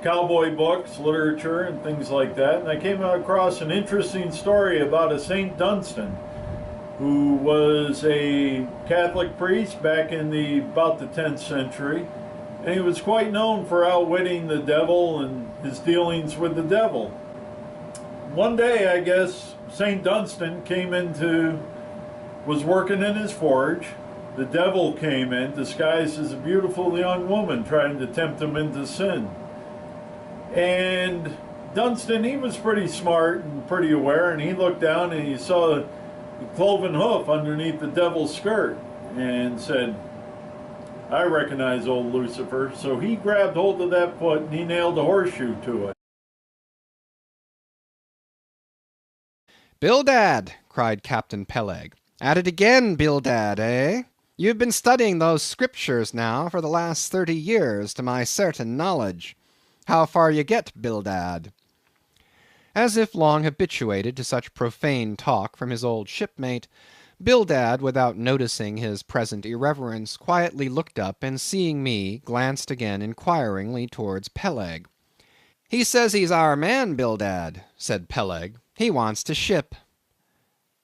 cowboy books, literature, and things like that. And I came across an interesting story about a Saint Dunstan who was a Catholic priest back in the about the 10th century. And he was quite known for outwitting the devil and his dealings with the devil. One day, I guess, Saint Dunstan was working in his forge. The devil came in, disguised as a beautiful young woman, trying to tempt him into sin. And Dunstan, he was pretty smart and pretty aware, and he looked down and he saw the cloven hoof underneath the devil's skirt and said, I recognize old Lucifer. So he grabbed hold of that foot and he nailed a horseshoe to it. Bildad, cried Captain Peleg. At it again, Bildad, eh? You've been studying those scriptures now for the last 30 years, to my certain knowledge. How far you get, Bildad? As if long habituated to such profane talk from his old shipmate, Bildad, without noticing his present irreverence, quietly looked up, and seeing me, glanced again inquiringly towards Peleg. He says he's our man, Bildad, said Peleg. He wants to ship.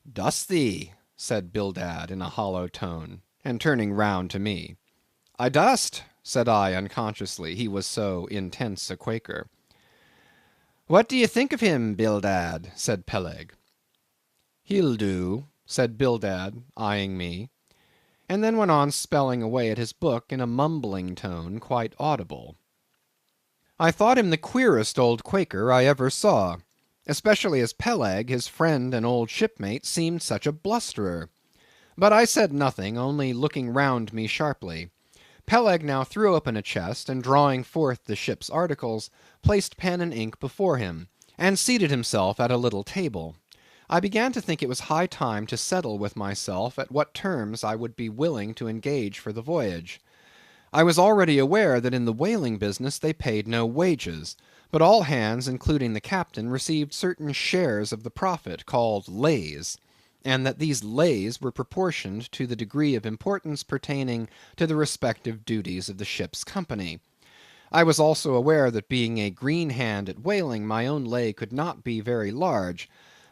Dost thee? Said Bildad in a hollow tone, and turning round to me. I dost, said I unconsciously, he was so intense a Quaker. What do you think of him, Bildad? Said Peleg. He'll do, said Bildad, eyeing me, and then went on spelling away at his book in a mumbling tone quite audible. I thought him the queerest old Quaker I ever saw, especially as Peleg, his friend and old shipmate, seemed such a blusterer. But I said nothing, only looking round me sharply. Peleg now threw open a chest, and drawing forth the ship's articles, placed pen and ink before him, and seated himself at a little table. I began to think it was high time to settle with myself at what terms I would be willing to engage for the voyage. I was already aware that in the whaling business they paid no wages, but all hands, including the captain, received certain shares of the profit, called lays, and that these lays were proportioned to the degree of importance pertaining to the respective duties of the ship's company. I was also aware that being a green hand at whaling, my own lay could not be very large,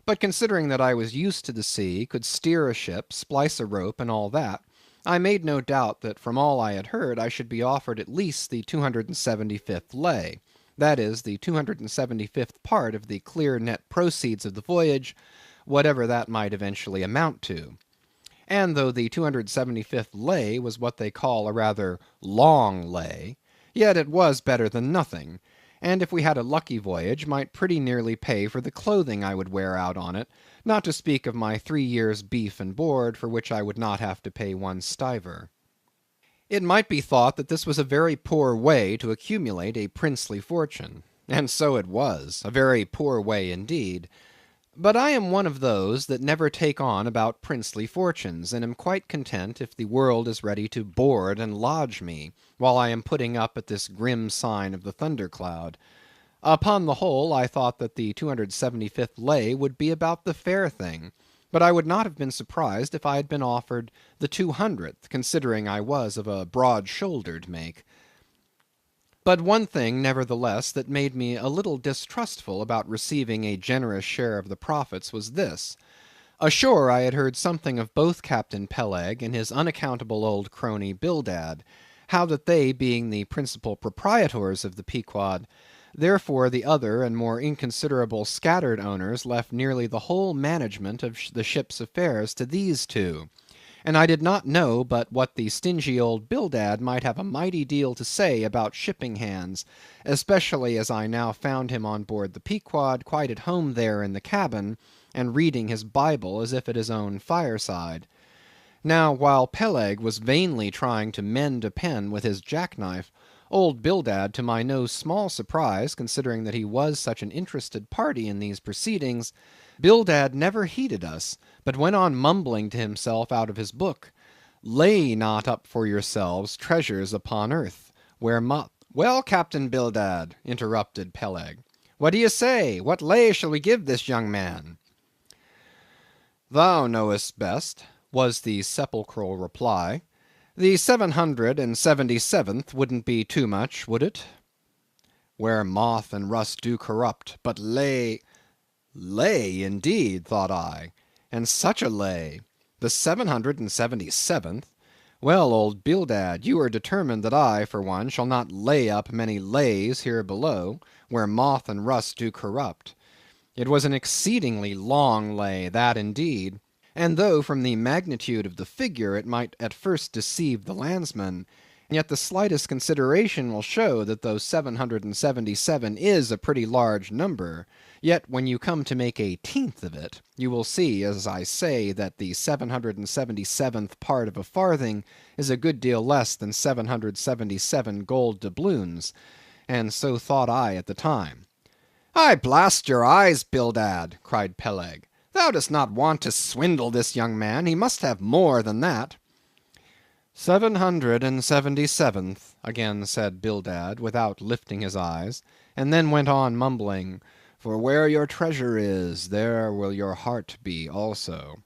but considering that I was used to the sea, could steer a ship, splice a rope, and all that, I made no doubt that from all I had heard I should be offered at least the 275th lay, that is, the 275th part of the clear net proceeds of the voyage, whatever that might eventually amount to. And though the 275th lay was what they call a rather long lay, yet it was better than nothing, and if we had a lucky voyage, might pretty nearly pay for the clothing I would wear out on it, not to speak of my 3 years' beef and board, for which I would not have to pay 1 stiver. It might be thought that this was a very poor way to accumulate a princely fortune, and so it was, a very poor way indeed. But I am one of those that never take on about princely fortunes, and am quite content if the world is ready to board and lodge me, while I am putting up at this grim sign of the thundercloud. Upon the whole, I thought that the 275th lay would be about the fair thing, but I would not have been surprised if I had been offered the 200th, considering I was of a broad-shouldered make. But one thing, nevertheless, that made me a little distrustful about receiving a generous share of the profits was this. Ashore I had heard something of both Captain Peleg and his unaccountable old crony Bildad, how that they, being the principal proprietors of the Pequod, therefore the other and more inconsiderable scattered owners left nearly the whole management of the ship's affairs to these two, and I did not know but what the stingy old Bildad might have a mighty deal to say about shipping hands, especially as I now found him on board the Pequod, quite at home there in the cabin, and reading his Bible as if at his own fireside. Now, while Peleg was vainly trying to mend a pen with his jackknife, old Bildad, to my no small surprise, considering that he was such an interested party in these proceedings, Bildad never heeded us, but went on mumbling to himself out of his book, "Lay not up for yourselves treasures upon earth, where moth—" "Well, Captain Bildad," interrupted Peleg, "what do you say? What lay shall we give this young man?" "Thou knowest best," was the sepulchral reply. "The 777th wouldn't be too much, would it?" where moth and rust do corrupt, but lay. Lay, indeed, thought I, and such a lay. The 777th? Well, old Bildad, you are determined that I, for one, shall not lay up many lays here below, where moth and rust do corrupt. It was an exceedingly long lay, that indeed, and though from the magnitude of the figure it might at first deceive the landsman, yet the slightest consideration will show that though 777 is a pretty large number, yet when you come to make a tenth of it, you will see, as I say, that the 777th part of a farthing is a good deal less than 777 gold doubloons, and so thought I at the time. "I blast your eyes, Bildad," cried Peleg. "Thou dost not want to swindle this young man. He must have more than that." 777th, again said Bildad, without lifting his eyes, and then went on mumbling, "For where your treasure is, there will your heart be also."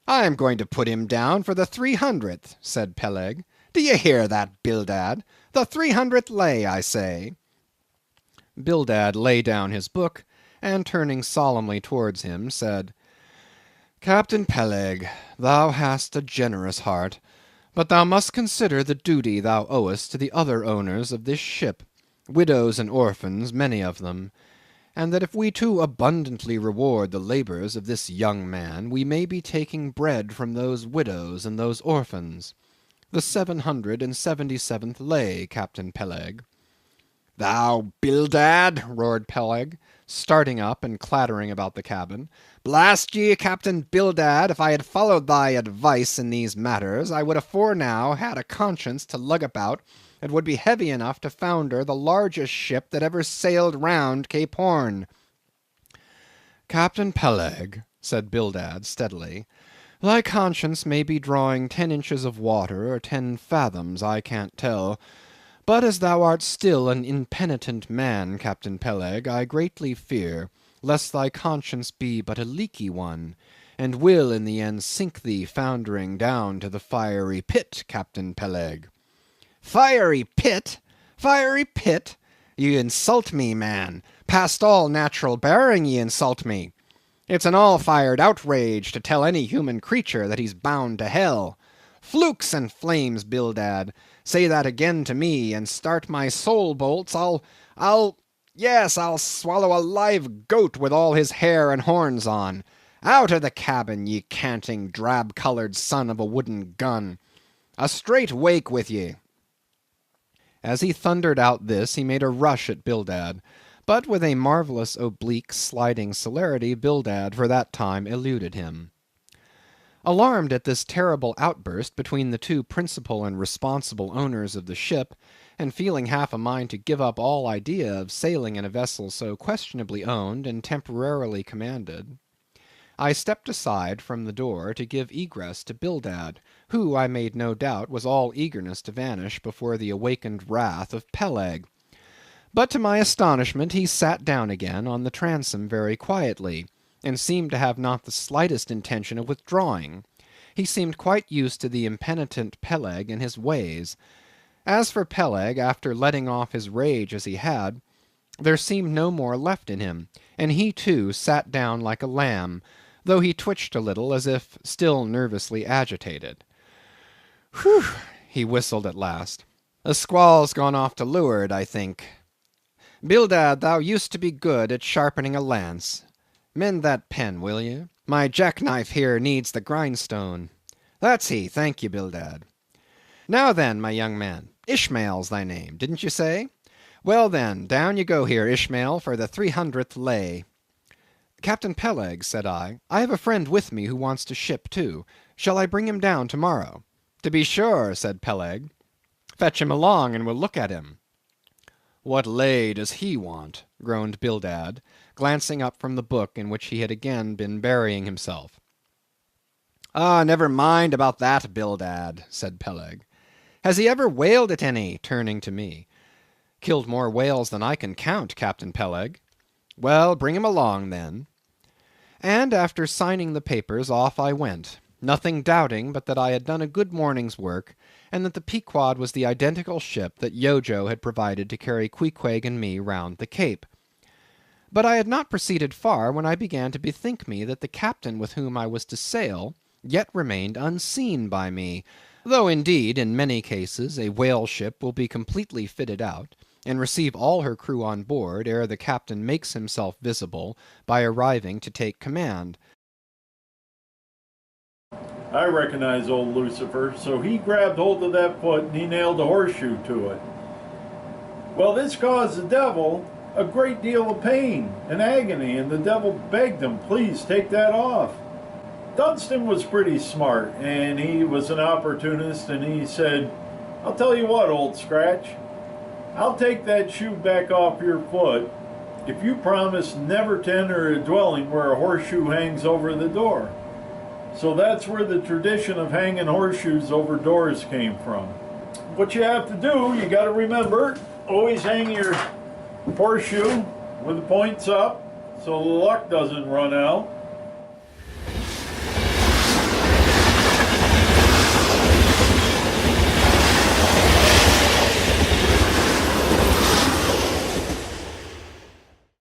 "I am going to put him down for the 300th," said Peleg. "Do ye hear that, Bildad? The 300th lay, I say." Bildad laid down his book, and turning solemnly towards him, said, "Captain Peleg, thou hast a generous heart, but thou must consider the duty thou owest to the other owners of this ship, widows and orphans, many of them, and that if we too abundantly reward the labours of this young man, we may be taking bread from those widows and those orphans. The 777th lay, Captain Peleg." "Thou Bildad!" roared Peleg, starting up and clattering about the cabin. "Blast ye, Captain Bildad, if I had followed thy advice in these matters, I would afore now had a conscience to lug about that would be heavy enough to founder the largest ship that ever sailed round Cape Horn." "Captain Peleg," said Bildad steadily, "thy conscience may be drawing 10 inches of water or 10 fathoms, I can't tell. But as thou art still an impenitent man, Captain Peleg, I greatly fear lest thy conscience be but a leaky one, and will in the end sink thee foundering down to the fiery pit, Captain Peleg." "Fiery pit! Fiery pit! Ye insult me, man. Past all natural bearing ye insult me. It's an all-fired outrage to tell any human creature that he's bound to hell. Flukes and flames, Bildad, say that again to me, and start my soul bolts, I'll swallow a live goat with all his hair and horns on. Out of the cabin, ye canting, drab-colored son of a wooden gun. A straight wake with ye." As he thundered out this, he made a rush at Bildad, but with a marvellous oblique sliding celerity, Bildad for that time eluded him. Alarmed at this terrible outburst between the two principal and responsible owners of the ship, and feeling half a mind to give up all idea of sailing in a vessel so questionably owned and temporarily commanded, I stepped aside from the door to give egress to Bildad, who, I made no doubt, was all eagerness to vanish before the awakened wrath of Peleg. But to my astonishment he sat down again on the transom very quietly, and seemed to have not the slightest intention of withdrawing. He seemed quite used to the impenitent Peleg and his ways. As for Peleg, after letting off his rage as he had, there seemed no more left in him, and he too sat down like a lamb, though he twitched a little as if still nervously agitated. "Whew!" he whistled at last. "A squall's gone off to leeward, I think. Bildad, thou used to be good at sharpening a lance. Mend that pen, will ye? My jackknife here needs the grindstone. That's he, thank you, Bildad. Now then, my young man, Ishmael's thy name, didn't you say? Well then, down you go here, Ishmael, for the 300th lay." "Captain Peleg," said I have a friend with me who wants to ship too. Shall I bring him down tomorrow?" "To be sure," said Peleg. "Fetch him along and we'll look at him." "What lay does he want?" groaned Bildad, glancing up from the book in which he had again been burying himself. "Ah, never mind about that, Bildad," said Peleg. "Has he ever whaled at any?" turning to me. "Killed more whales than I can count, Captain Peleg." "Well, bring him along then." And after signing the papers, off I went, nothing doubting but that I had done a good morning's work, and that the Pequod was the identical ship that Yojo had provided to carry Queequeg and me round the Cape. But I had not proceeded far when I began to bethink me that the captain with whom I was to sail yet remained unseen by me, though indeed in many cases a whale ship will be completely fitted out, and receive all her crew on board ere the captain makes himself visible by arriving to take command. I recognize old Lucifer, so he grabbed hold of that foot and he nailed a horseshoe to it. Well, this caused the devil a great deal of pain and agony, and the devil begged him, please take that off. Dunstan was pretty smart, and he was an opportunist, and he said, I'll tell you what, old Scratch, I'll take that shoe back off your foot if you promise never to enter a dwelling where a horseshoe hangs over the door. So that's where the tradition of hanging horseshoes over doors came from. What you have to do, you got to remember, always hang your horseshoe with the points up so the luck doesn't run out.